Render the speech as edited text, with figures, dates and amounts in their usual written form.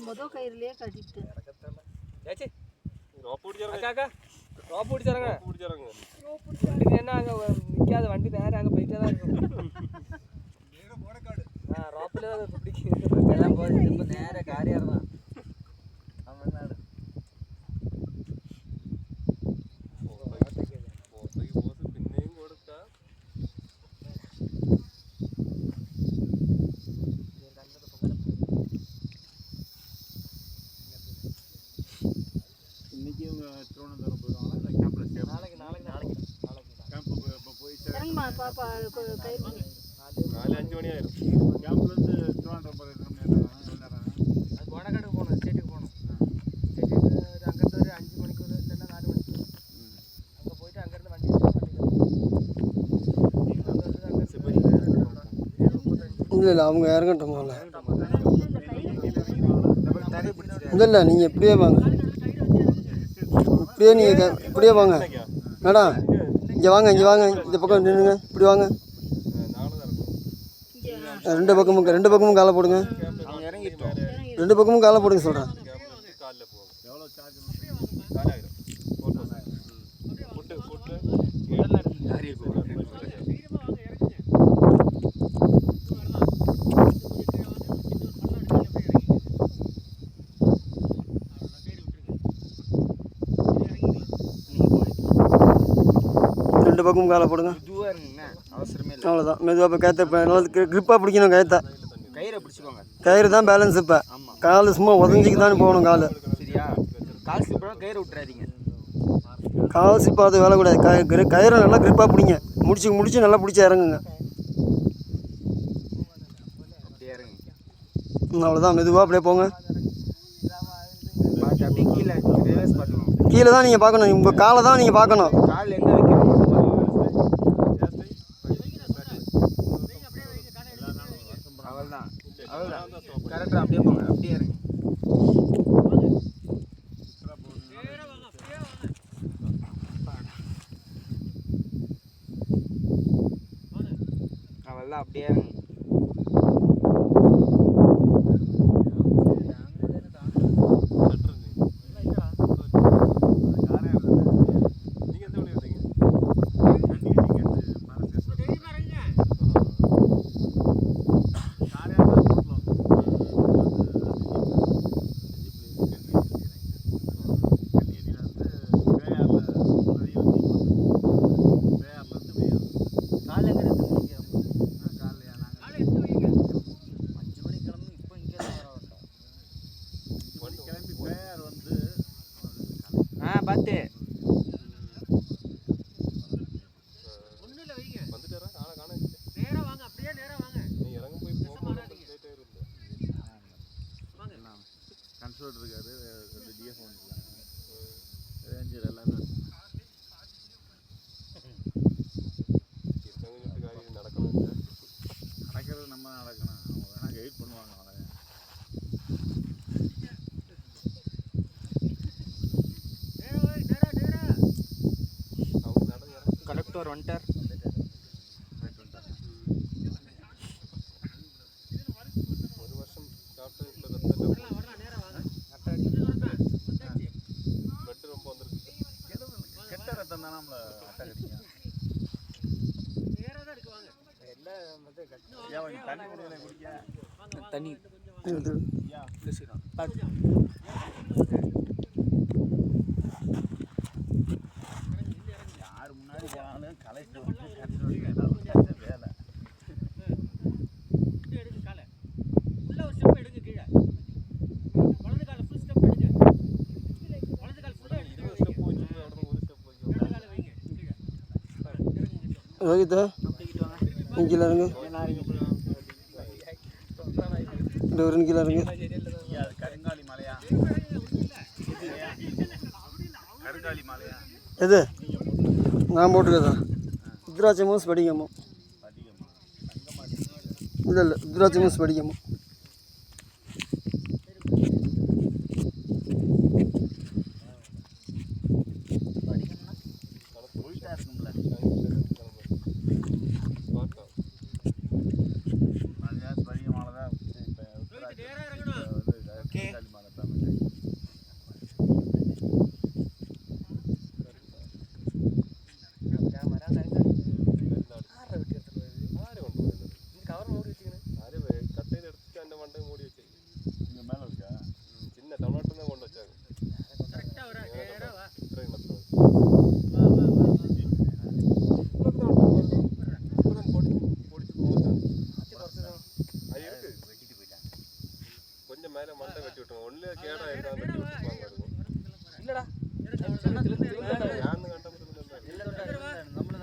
மொதல் கயிறுலயே கட்டிட்டு ஏச்சி ரோப் பிடிச்சறங்க அக்கா ரோப் பிடிச்சறங்க என்ன அங்க நிக்காத வண்டி நேரா அங்க போயிட்டே தான் இருக்கும் நேரா போடக்காடு ரோப்ல பிடிக்கும் எல்லாம் போய் இப்ப நேரா காரியார் தான் தமிழ்நாடு പിന്നെയും കൊടുത്താ இன்னைக்கு இவங்க திருவனந்தபுரம் போயிடுவாங்களா இல்லை கேம்ப்ல ஸ்டே நாளைக்கு கேம்ப் இப்போ போய் இறங்குமா பாப்பா கயிறு 4-5 மணி ஆயிரும் கேம்ப்லேருந்து திருவனந்தபுரம் போயிட்டு அது கோடக்காடுக்கு போகணும் ஸ்டேட்டுக்கு போகணும் ஸ்டேட்டுக்கு அங்கிருந்து ஒரு 5 மணிக்கு இல்லைன்னா 4 மணிக்கு அங்கே போயிட்டு அங்கேருந்து வண்டி இல்லை அவங்க இறங்கட்டும் இல்லை நீங்கள் இப்படியே வாங்க இப்படியே வாங்க மேடம் இங்கே வாங்க இந்த பக்கம் நின்றுங்க இப்படி வாங்க ரெண்டு பக்கமும் காலை போடுங்க ரெண்டு பக்கமும் காலை போடுங்க சொல்கிறேன் ரெண்டு பக்கமும் காலை போடுங்க அவ்வளோதான் மெதுவாக இப்போ கயத்தை இப்போ நல்லா கிரிப்பாக பிடிக்கணும் கயத்தை கயிறை பிடிச்சிக்கோங்க கயிறு தான் பேலன்ஸ் இப்போ கால் சும்மா உதஞ்சிக்கு தான் போகணும் கால் சரியா கால் சிப்பெல்லாம் கயிறு விட்டுறாதீங்க கால் சிப்பா அது வேலை கூடாது கயிறு நல்லா கிரிப்பாக பிடிங்க முடிச்சு நல்லா பிடிச்சி இறங்குங்க அப்படியே இறங்குங்க அவ்வளோதான் மெதுவாக அப்படியே போங்க அப்படியே கீழே தான் நீங்கள் பார்க்கணும் உங்கள் காலை தான் நீங்கள் பார்க்கணும் கால் எங்கே வைக்கணும் அவ்வளோதான் கரெக்டாக அப்படியே போங்க அப்படியே இருங்க அவ்வளோதான் அப்படியே இருங்க பார்த்து கன்சல்ட் இருக்காரு 2 டிஎஃப் வந்துருக்காங்க ரேஞ்சர் எல்லாமே நடக்கிறது நம்ம நடக்கணும் அவங்க வேணால் கைட் பண்ணுவாங்க கலெக்டர் வந்துட்டார் ஒரு வருஷம் சாப்பிட்டு பிளட் ரொம்ப வந்துருக்கு கெட்ட ரத்தம் தானே நம்மளை அட்டாக் அடிக்கும் தண்ணி முடியல குடிக்க தண்ணி யார் முன்னாடி போனாலும் கலெக்டர் வந்து வேலை ரோஹிதா கீழே இருங்க ஒரு கீழே இருங்க கருங்காலி மலையா கருங்காலி மலையா எது நான் போட்டுக்கிறதா ருத்ராட்சமும் படிக்கமும் இல்லை ருத்ராட்சமும் படிக்கமும் ஓகே